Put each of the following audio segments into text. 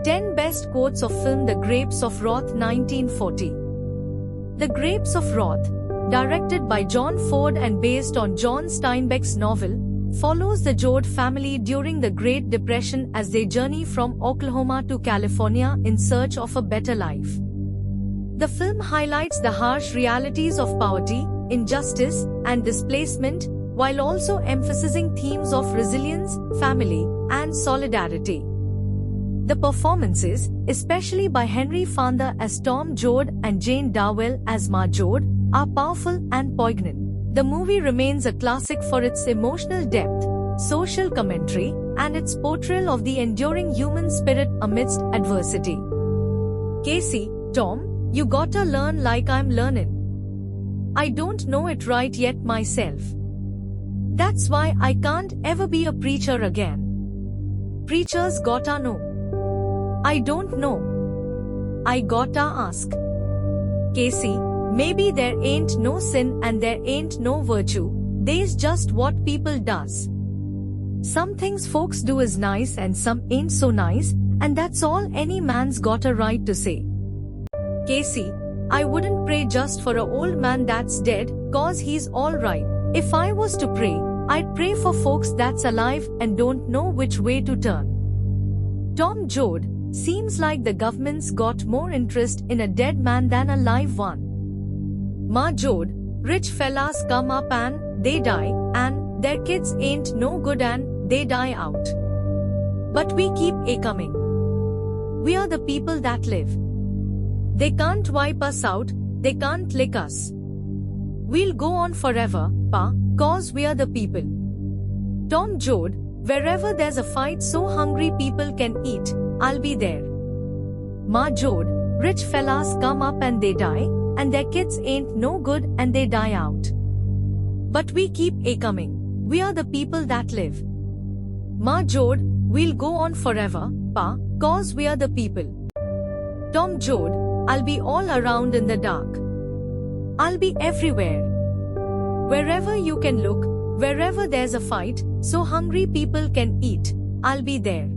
10 Best Quotes of Film. The Grapes of Wrath, 1940. The Grapes of Wrath, directed by John Ford and based on John Steinbeck's novel, follows the Joad family during the Great Depression as they journey from Oklahoma to California in search of a better life. The film highlights the harsh realities of poverty, injustice, and displacement, while also emphasizing themes of resilience, family, and solidarity. The performances, especially by Henry Fonda as Tom Joad and Jane Darwell as Ma Joad, are powerful and poignant. The movie remains a classic for its emotional depth, social commentary, and its portrayal of the enduring human spirit amidst adversity. Casey, Tom, you gotta learn like I'm learning. I don't know it right yet myself. That's why I can't ever be a preacher again. Preachers gotta know. I don't know. I gotta ask. Casey, maybe there ain't no sin and there ain't no virtue, there's just what people does. Some things folks do is nice and some ain't so nice, and that's all any man's got a right to say. Casey, I wouldn't pray just for a old man that's dead, cause he's alright. If I was to pray, I'd pray for folks that's alive and don't know which way to turn. Tom Joad, seems like the government's got more interest in a dead man than a live one. Ma Joad, rich fellas come up and they die, and their kids ain't no good and they die out. But we keep a-coming. We are the people that live. They can't wipe us out, they can't lick us. We'll go on forever, pa, cause we are the people. Tom Joad, wherever there's a fight so hungry people can eat, I'll be there. Ma Joad, rich fellas come up and they die, and their kids ain't no good and they die out. But we keep a-coming. We are the people that live. Ma Joad, we'll go on forever, pa, cause we are the people. Tom Joad, I'll be all around in the dark. I'll be everywhere. Wherever you can look, wherever there's a fight, so hungry people can eat, I'll be there.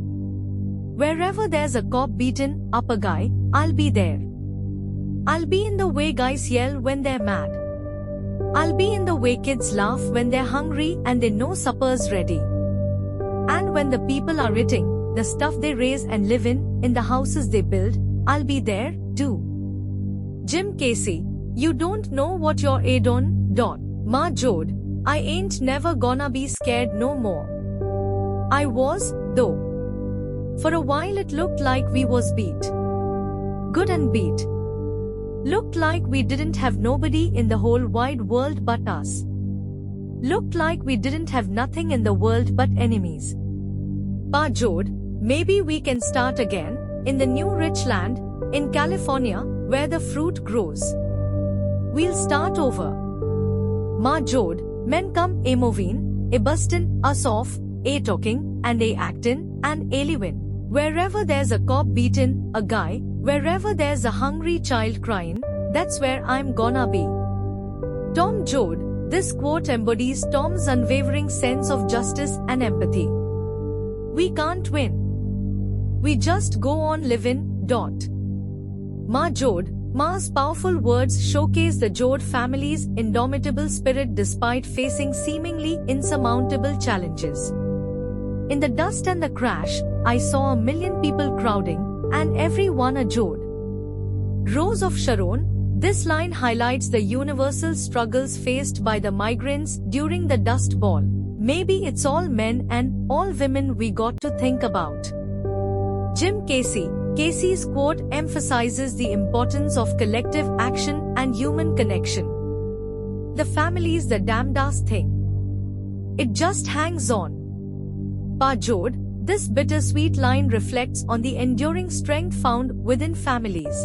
Wherever there's a cop beaten up a guy, I'll be there. I'll be in the way guys yell when they're mad. I'll be in the way kids laugh when they're hungry and they know supper's ready. And when the people are eating the stuff they raise and live in the houses they build, I'll be there, too. Jim Casey, you don't know what you're a-done, dot. Ma Joad, I ain't never gonna be scared no more. I was, though. For a while it looked like we was beat. Good and beat. Looked like we didn't have nobody in the whole wide world but us. Looked like we didn't have nothing in the world but enemies. Pa Joad, maybe we can start again, in the new rich land, in California, where the fruit grows. We'll start over. Ma Joad, men come a movin, a bustin' us off, a talking, and a actin', and a livin'. Wherever there's a cop beatin' a guy, wherever there's a hungry child crying, that's where I'm gonna be. Tom Joad, this quote embodies Tom's unwavering sense of justice and empathy. We can't win. We just go on living, dot. Ma Joad, Ma's powerful words showcase the Joad family's indomitable spirit despite facing seemingly insurmountable challenges. In the dust and the crash, I saw 1 million people crowding, and every one a Joad. Rose of Sharon, this line highlights the universal struggles faced by the migrants during the Dust Bowl. Maybe it's all men and all women we got to think about. Jim Casey, Casey's quote emphasizes the importance of collective action and human connection. The family's the damnedest thing. It just hangs on. Pa Joad, this bittersweet line reflects on the enduring strength found within families.